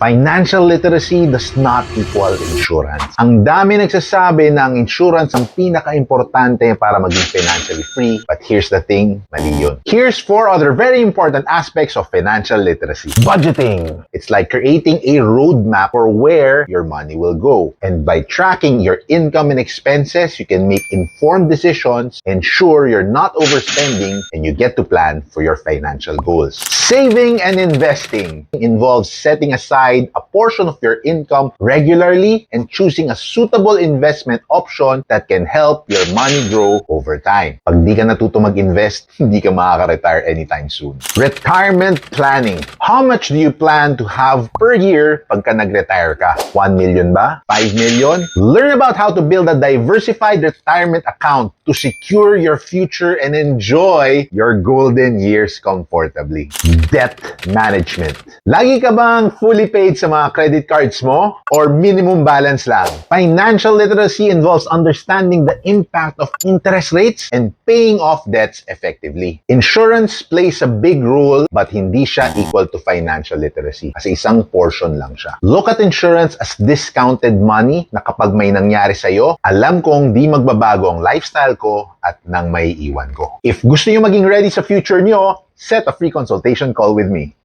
Financial literacy does not equal insurance. Ang dami nagsasabi na ang insurance ang pinaka-importante para maging financially free. But here's the thing, mali yun. Here's 4 other very important aspects of financial literacy. Budgeting. It's like creating a roadmap for where your money will go. And by tracking your income and expenses, you can make informed decisions, ensure you're not overspending, and you get to plan for your financial goals. Saving and investing involves setting aside a portion of your income regularly and choosing a suitable investment option that can help your money grow over time. Pag di ka natuto mag-invest, hindi ka makaka-retire anytime soon. Retirement planning. How much do you plan to have per year pagka nag-retire ka? 1 million ba? 5 million? Learn about how to build a diversified retirement account to secure your future and enjoy your golden years comfortably. Debt management. Lagi ka bang fully paid sa mga credit cards mo? Or minimum balance lang? Financial literacy involves understanding the impact of interest rates and paying off debts effectively. Insurance plays a big role but hindi siya equal to financial literacy kasi isang portion lang siya. Look at insurance as discounted money na kapag may nangyari sa'yo, alam kong di magbabago ang lifestyle ko at nang may iwan ko. If gusto nyo maging ready sa future nyo, set a free consultation call with me.